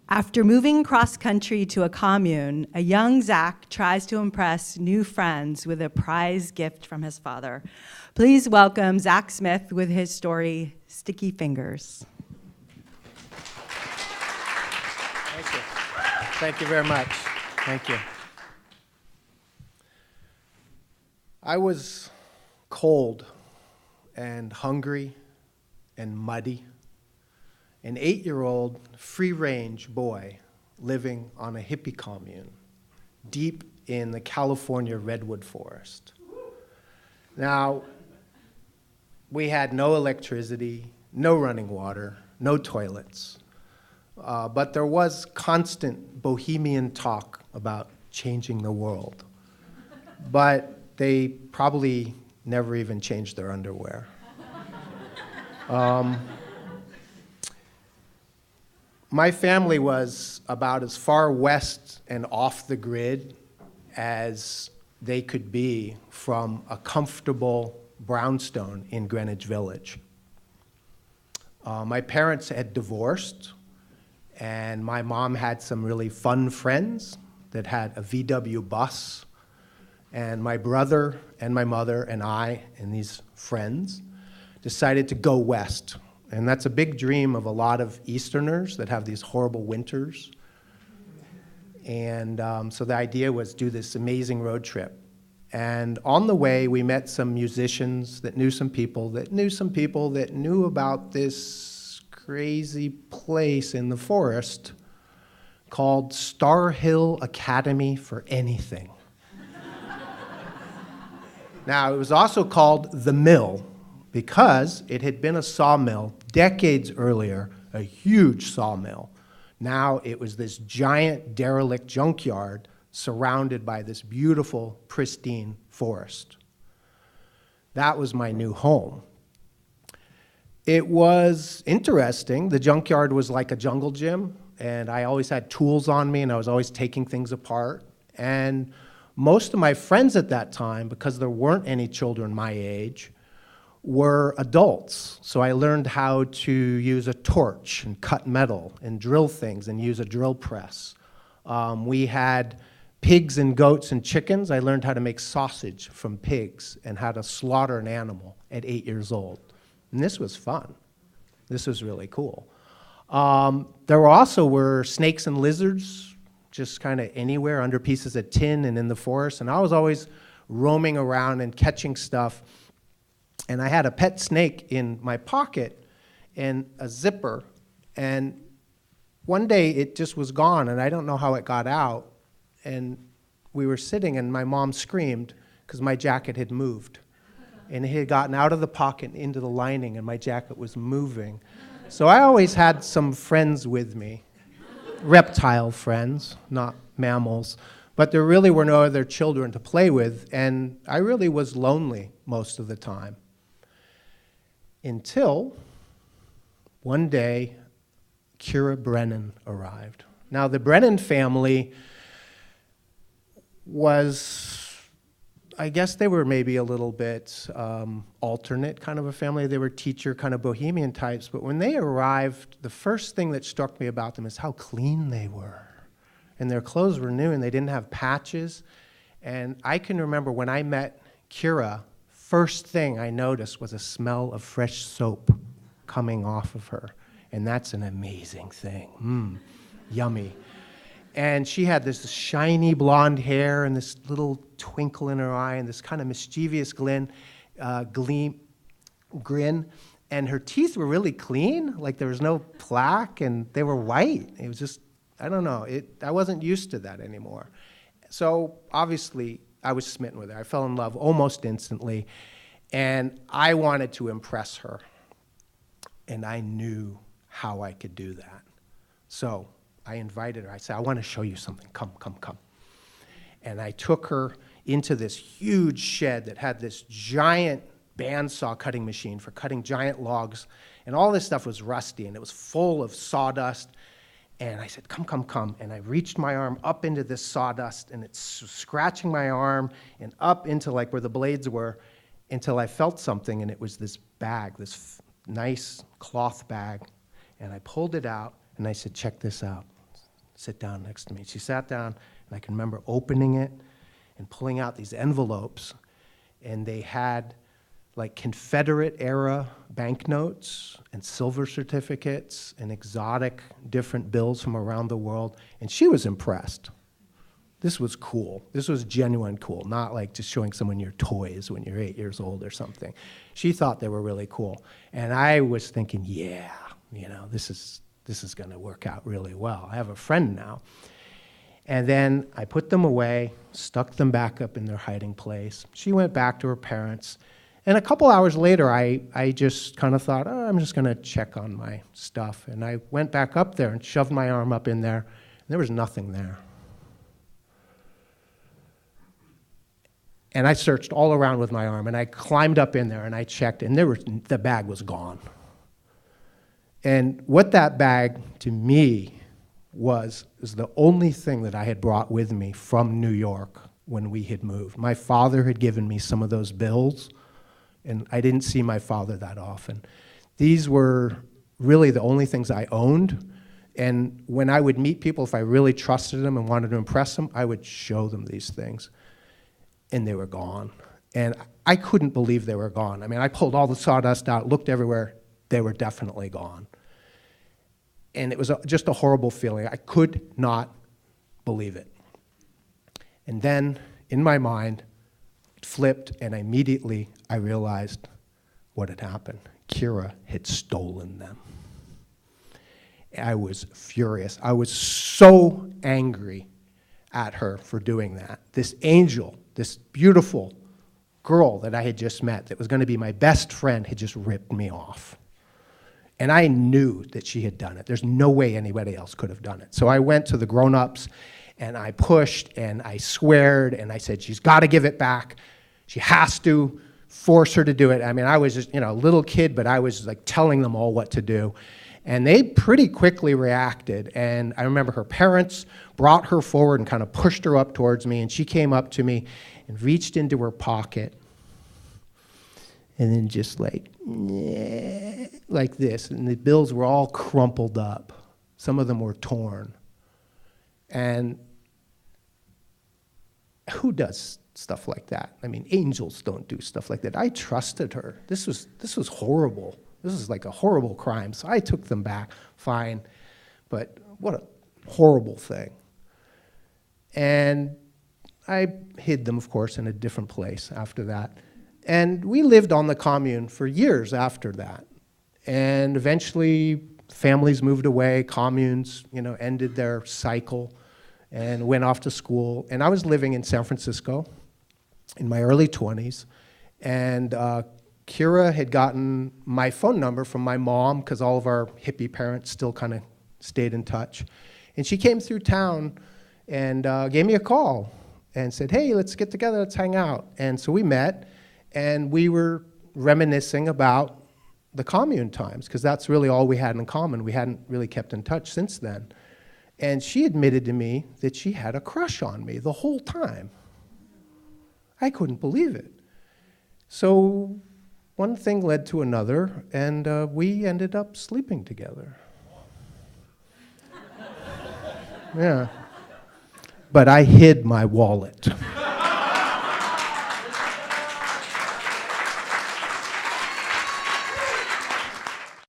After moving cross-country to a commune, a young Zack tries to impress new friends with a prize gift from his father. Please welcome Zack Smith with his story, Sticky Fingers. Thank you. Thank you very much. Thank you. I was cold and hungry and muddy. An 8-year-old free-range boy living on a hippie commune deep in the California redwood forest. Now, we had no electricity, no running water, no toilets, but there was constant bohemian talk about changing the world. But they probably never even changed their underwear. My family was about as far west and off the grid as they could be from a comfortable brownstone in Greenwich Village. My parents had divorced, and my mom had some really fun friends that had a VW bus, and my brother and my mother and I and these friends decided to go west. And that's a big dream of a lot of Easterners that have these horrible winters. And so the idea was do this amazing road trip. And on the way, we met some musicians that knew some people that knew some people that knew about this crazy place in the forest called Star Hill Academy for Anything. Now, it was also called The Mill, because it had been a sawmill decades earlier, a huge sawmill. Now it was this giant derelict junkyard surrounded by this beautiful, pristine forest. That was my new home. It was interesting. The junkyard was like a jungle gym, and I always had tools on me, and I was always taking things apart. And most of my friends at that time, because there weren't any children my age, were adults. So I learned how to use a torch and cut metal and drill things and use a drill press. We had pigs and goats and chickens. I learned how to make sausage from pigs and how to slaughter an animal at 8 years old. And this was fun. This was really cool. There also were snakes and lizards, just kind of anywhere under pieces of tin and in the forest. And I was always roaming around and catching stuff. And I had a pet snake in my pocket and a zipper. And one day it just was gone, and I don't know how it got out. And we were sitting, and my mom screamed because my jacket had moved. And it had gotten out of the pocket and into the lining, and my jacket was moving. So I always had some friends with me, reptile friends, not mammals. But there really were no other children to play with, and I really was lonely most of the time. Until one day, Kira Brennan arrived. Now, the Brennan family was, I guess they were maybe a little bit alternate kind of a family. They were teacher, kind of bohemian types. But when they arrived, the first thing that struck me about them is how clean they were. And their clothes were new, and they didn't have patches. And I can remember when I met Kira, first thing I noticed was a smell of fresh soap coming off of her. And that's an amazing thing. Yummy. And she had this shiny blonde hair and this little twinkle in her eye and this kind of mischievous grin. And her teeth were really clean, like there was no plaque, and they were white. It was just, I don't know, I wasn't used to that anymore. So obviously, I was smitten with her. I fell in love almost instantly, and I wanted to impress her, and I knew how I could do that. So I invited her. I said, I want to show you something. Come, come, come. And I took her into this huge shed that had this giant bandsaw cutting machine for cutting giant logs, and all this stuff was rusty, and it was full of sawdust. And I said, come, come, come. And I reached my arm up into this sawdust, and it's scratching my arm and up into like where the blades were until I felt something, and it was this bag, this nice cloth bag. And I pulled it out, and I said, check this out. sit down next to me. She sat down, and I can remember opening it and pulling out these envelopes, and they had like Confederate-era banknotes and silver certificates and exotic different bills from around the world, and she was impressed. This was cool. This was genuine cool, not like just showing someone your toys when you're 8 years old or something. She thought they were really cool, and I was thinking, yeah, this is going to work out really well. I have a friend now. And then I put them away, stuck them back up in their hiding place. She went back to her parents. And a couple hours later, I just kind of thought, I'm just going to check on my stuff. And I went back up there and shoved my arm up in there, and there was nothing there. And I searched all around with my arm, and I climbed up in there, and I checked, and the bag was gone. And what that bag, to me, was the only thing that I had brought with me from New York when we had moved. My father had given me some of those bills, and I didn't see my father that often. These were really the only things I owned, and when I would meet people, if I really trusted them and wanted to impress them, I would show them these things, and they were gone. And I couldn't believe they were gone. I mean, I pulled all the sawdust out, looked everywhere, they were definitely gone. And it was just a horrible feeling. I could not believe it. And then, in my mind, it flipped, and immediately I realized what had happened. Kira had stolen them. I was furious. I was so angry at her for doing that. This angel, this beautiful girl that I had just met, that was going to be my best friend, had just ripped me off. And I knew that she had done it. There's no way anybody else could have done it. So I went to the grown-ups, and I pushed, and I sweared, and I said, she's got to give it back. She has to force her to do it. I mean, I was just, a little kid, but I was like telling them all what to do. And they pretty quickly reacted. And I remember her parents brought her forward and kind of pushed her up towards me, and she came up to me and reached into her pocket, and then just like this. And the bills were all crumpled up. Some of them were torn. And who does stuff like that? I mean, angels don't do stuff like that. I trusted her. This was horrible. This was like a horrible crime. So I took them back, fine. But what a horrible thing. And I hid them, of course, in a different place after that. And we lived on the commune for years after that. And eventually, families moved away, communes, ended their cycle and went off to school. And I was living in San Francisco in my early 20s. And Kira had gotten my phone number from my mom, because all of our hippie parents still kind of stayed in touch. And she came through town and gave me a call and said, hey, let's get together, let's hang out. And so we met. And we were reminiscing about the commune times, because that's really all we had in common. We hadn't really kept in touch since then. And she admitted to me that she had a crush on me the whole time. I couldn't believe it. So one thing led to another, and we ended up sleeping together. Yeah. But I hid my wallet.